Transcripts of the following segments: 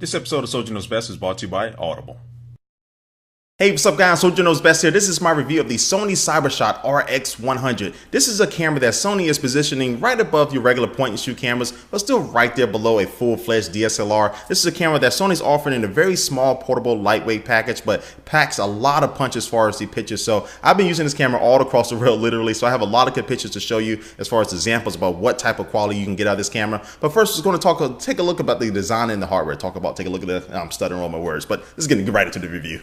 This episode of Soldier Knows Best is brought to you by Audible. Hey, what's up guys, Soldier Knows Best here. This is my review of the Sony CyberShot Rx100. This is a camera that Sony is positioning right above your regular point and shoot cameras, but still right there below a full-fledged DSLR. This is a camera that Sony's offering in a very small, portable, lightweight package, but packs a lot of punch as far as the pictures. So I've been using this camera all across the world, literally, so I have a lot of good pictures to show you as far as examples about what type of quality you can get out of this camera. But first, we're going to take a look about the design and the hardware. Take a look at the, I'm stuttering all my words, but this is going to get right into the review.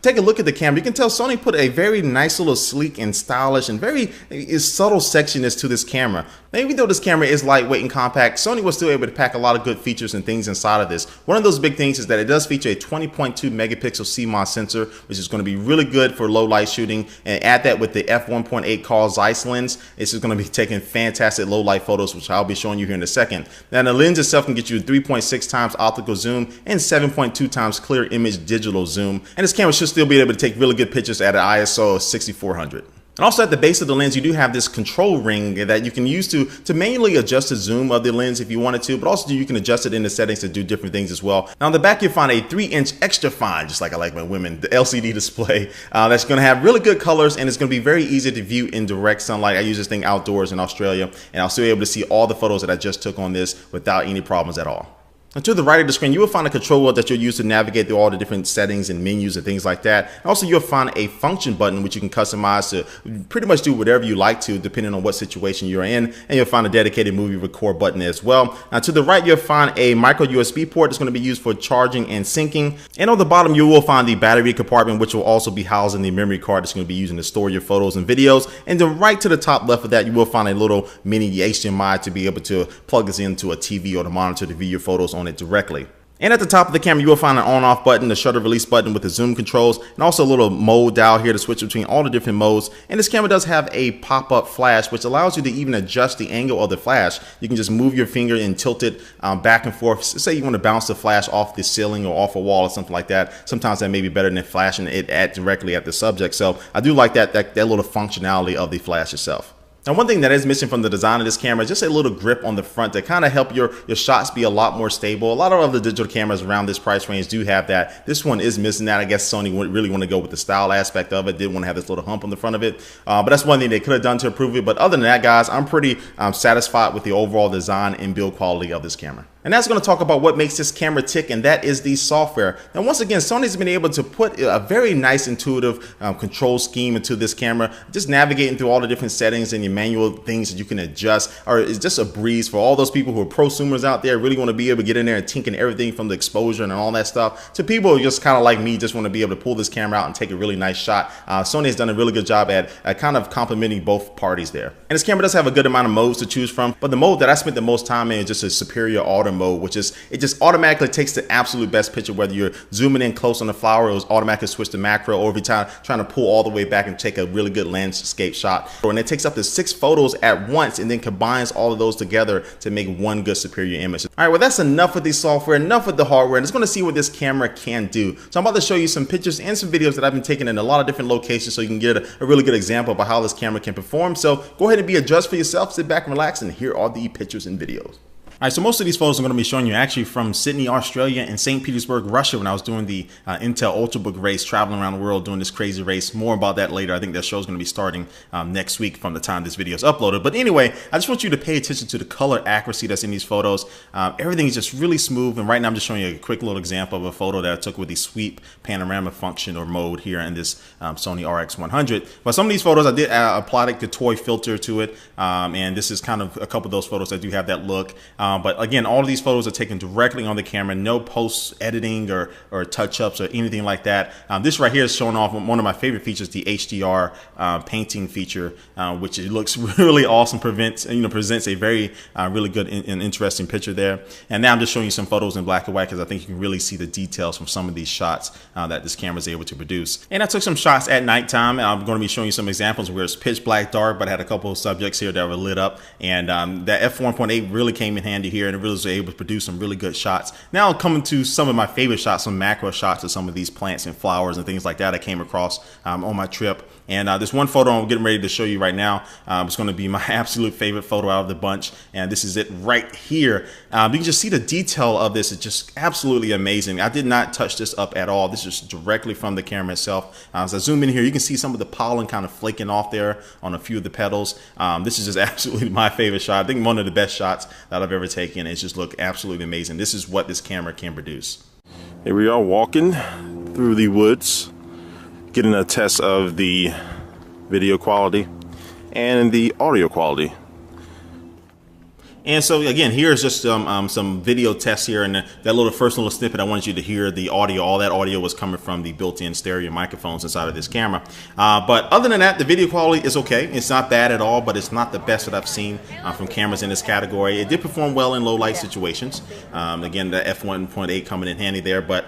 Take a look at the camera. You can tell Sony put a very nice little sleek and stylish and very subtle sexiness to this camera. Now, even though this camera is lightweight and compact, Sony was still able to pack a lot of good features and things inside of this. One of those big things is that it does feature a 20.2 megapixel CMOS sensor, which is going to be really good for low light shooting. And add that with the f1.8 Carl Zeiss lens, this is going to be taking fantastic low light photos, which I'll be showing you here in a second. Now, the lens itself can get you 3.6 times optical zoom and 7.2 times clear image digital zoom. And this camera should still be able to take really good pictures at an ISO of 6400. And also at the base of the lens, you do have this control ring that you can use to manually adjust the zoom of the lens if you wanted to, but also you can adjust it in the settings to do different things as well. Now on the back, you'll find a 3-inch extra fine, just like I like my women, the LCD display that's going to have really good colors, and it's going to be very easy to view in direct sunlight. I use this thing outdoors in Australia, and I'll still be able to see all the photos that I just took on this without any problems at all. And to the right of the screen, you will find a control wheel that you'll use to navigate through all the different settings and menus and things like that. And also, you'll find a function button which you can customize to pretty much do whatever you like to, depending on what situation you're in. And you'll find a dedicated movie record button as well. Now, to the right, you'll find a micro USB port that's going to be used for charging and syncing. And on the bottom, you will find the battery compartment, which will also be housed in the memory card that's going to be used to store your photos and videos. And then right to the top left of that, you will find a little mini HDMI to be able to plug this into a TV or the monitor to view your photos on it directly. And at the top of the camera, you will find an on-off button, the shutter release button with the zoom controls, and also a little mode dial here to switch between all the different modes. And this camera does have a pop-up flash, which allows you to even adjust the angle of the flash. You can just move your finger and tilt it back and forth. Say you want to bounce the flash off the ceiling or off a wall or something like that. Sometimes that may be better than flashing it directly at the subject. So I do like that little functionality of the flash itself. Now, one thing that is missing from the design of this camera is just a little grip on the front to kind of help your shots be a lot more stable. A lot of other digital cameras around this price range do have that. This one is missing that. I guess Sony really want to go with the style aspect of it. Didn't want to have this little hump on the front of it. But that's one thing they could have done to improve it. But other than that, guys, I'm pretty satisfied with the overall design and build quality of this camera. And that's going to talk about what makes this camera tick, and that is the software. Now, once again, Sony's been able to put a very nice intuitive control scheme into this camera, just navigating through all the different settings and your manual things that you can adjust. Or it's just a breeze for all those people who are prosumers out there, really want to be able to get in there and tinker everything from the exposure and all that stuff, to people who just kind of like me, just want to be able to pull this camera out and take a really nice shot. Sony has done a really good job at kind of complementing both parties there. And this camera does have a good amount of modes to choose from, but the mode that I spent the most time in is just a superior auto mode, which is it just automatically takes the absolute best picture. Whether you're zooming in close on the flower, it was automatically switch to macro, or if you're trying to pull all the way back and take a really good landscape shot. And it takes up to 6 photos at once and then combines all of those together to make one good superior image. All right, well, that's enough with the software, enough with the hardware. Let's going to see what this camera can do. So I'm about to show you some pictures and some videos that I've been taking in a lot of different locations, so you can get a really good example of how this camera can perform. So go ahead and be a judge for yourself. Sit back and relax, and here are the pictures and videos. All right, so most of these photos I'm going to be showing you actually from Sydney, Australia, and St. Petersburg, Russia, when I was doing the Intel Ultrabook race, traveling around the world doing this crazy race. More about that later. I think that show is going to be starting next week from the time this video is uploaded. But anyway, I just want you to pay attention to the color accuracy that's in these photos. Everything is just really smooth. And right now I'm just showing you a quick little example of a photo that I took with the sweep panorama function or mode here in this Sony RX100. But some of these photos I did apply the toy filter to it. And this is kind of a couple of those photos that do have that look. But again, all of these photos are taken directly on the camera, no post editing or touch-ups or anything like that. This right here is showing off one of my favorite features, the HDR painting feature, which it looks really awesome, presents a very really good and interesting picture there. And now I'm just showing you some photos in black and white because I think you can really see the details from some of these shots that this camera is able to produce. And I took some shots at nighttime, and I'm going to be showing you some examples where it's pitch black dark, but I had a couple of subjects here that were lit up, and that f1.8 really came in handy here, and it really was able to produce some really good shots. Now coming to some of my favorite shots, some macro shots of some of these plants and flowers and things like that I came across on my trip. And this one photo I'm getting ready to show you right now is going to be my absolute favorite photo out of the bunch. And this is it right here. You can just see the detail of this. It's just absolutely amazing. I did not touch this up at all. This is directly from the camera itself. As I zoom in here, you can see some of the pollen kind of flaking off there on a few of the petals. This is just absolutely my favorite shot. I think one of the best shots that I've ever taken. It's just look absolutely amazing. This is what this camera can produce. Here we are walking through the woods, getting a test of the video quality and the audio quality. And so again, here's just some video tests here, and that first little snippet, I wanted you to hear the audio. All that audio was coming from the built-in stereo microphones inside of this camera. But other than that, the video quality is okay. It's not bad at all, but it's not the best that I've seen from cameras in this category. It did perform well in low light situations. Again, the f1.8 coming in handy there, but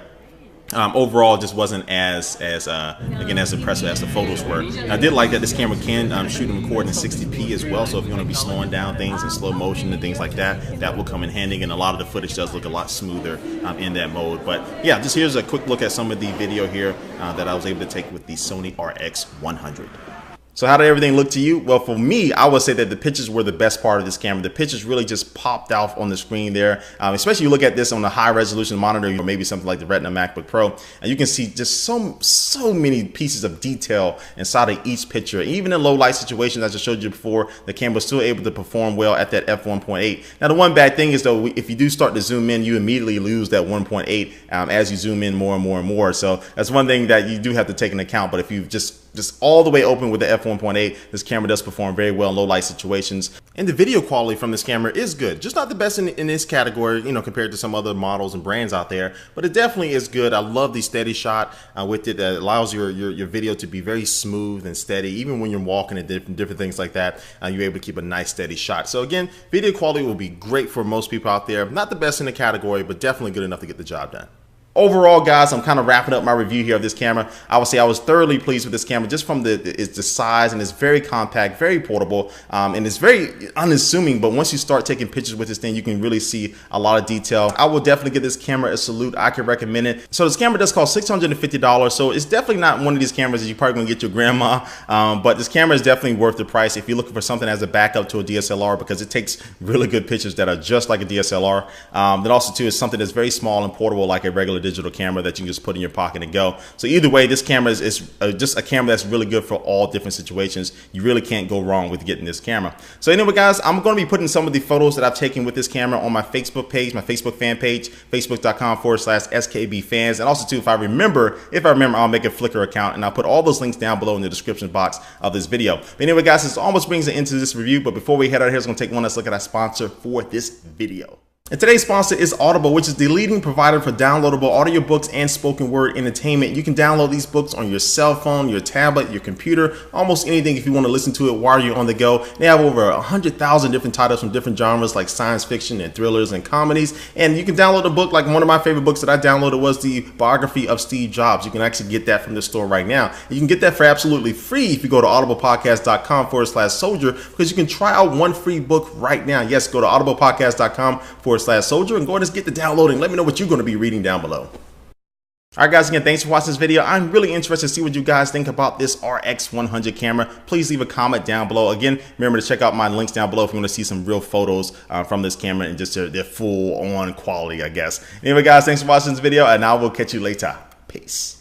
overall, just wasn't as impressive as the photos were. I did like that this camera can shoot and record in 60p as well, so if you want to be slowing down things in slow motion and things like that, that will come in handy, and a lot of the footage does look a lot smoother in that mode. But yeah, just here's a quick look at some of the video here that I was able to take with the Sony Rx100. So how did everything look to you? Well, for me, I would say that the pictures were the best part of this camera. The pictures really just popped out on the screen there. Especially you look at this on a high resolution monitor, or maybe something like the Retina MacBook Pro, and you can see just so many pieces of detail inside of each picture. Even in low light situations, as I showed you before, the camera was still able to perform well at that f1.8. Now, the one bad thing is though, if you do start to zoom in, you immediately lose that 1.8 as you zoom in more and more and more. So that's one thing that you do have to take into account. But if you just all the way open with the f1.8, this camera does perform very well in low light situations. And the video quality from this camera is good. Just not the best in this category, you know, compared to some other models and brands out there, but it definitely is good. I love the steady shot with it. That allows your video to be very smooth and steady. Even when you're walking and different things like that, you're able to keep a nice steady shot. So again, video quality will be great for most people out there. Not the best in the category, but definitely good enough to get the job done. Overall, guys, I'm kind of wrapping up my review here of this camera. I would say I was thoroughly pleased with this camera just from the size, and it's very compact, very portable, and it's very unassuming. But once you start taking pictures with this thing, you can really see a lot of detail. I will definitely give this camera a salute. I can recommend it. So this camera does cost $650, so it's definitely not one of these cameras that you're probably gonna get your grandma. But this camera is definitely worth the price if you're looking for something as a backup to a DSLR, because it takes really good pictures that are just like a DSLR. Then also too is something that's very small and portable, like a regular digital camera that you can just put in your pocket and go. So either way, this camera is just a camera that's really good for all different situations. You really can't go wrong with getting this camera. So anyway, guys, I'm going to be putting some of the photos that I've taken with this camera on my Facebook page, my Facebook fan page, facebook.com/skbfans. And also too, if I remember, I'll make a Flickr account, and I'll put all those links down below in the description box of this video. But anyway, guys, this almost brings an end to this review. But before we head out here, I'm going to take one last look at our sponsor for this video. And today's sponsor is Audible, which is the leading provider for downloadable audiobooks and spoken word entertainment. You can download these books on your cell phone, your tablet, your computer, almost anything if you want to listen to it while you're on the go. They have over 100,000 different titles from different genres like science fiction and thrillers and comedies. And you can download a book, like one of my favorite books that I downloaded was the biography of Steve Jobs. You can actually get that from the store right now. You can get that for absolutely free if you go to audiblepodcast.com/soldier, because you can try out one free book right now. Yes, go to audiblepodcast.com/soldier and go ahead and get the downloading. Let me know what you're going to be reading down below. Alright guys, again, thanks for watching this video. I'm really interested to see what you guys think about this Rx100 camera. Please leave a comment down below. Again, remember to check out my links down below if you want to see some real photos from this camera and just their full-on quality, I guess. Anyway guys, thanks for watching this video, and I will catch you later. Peace.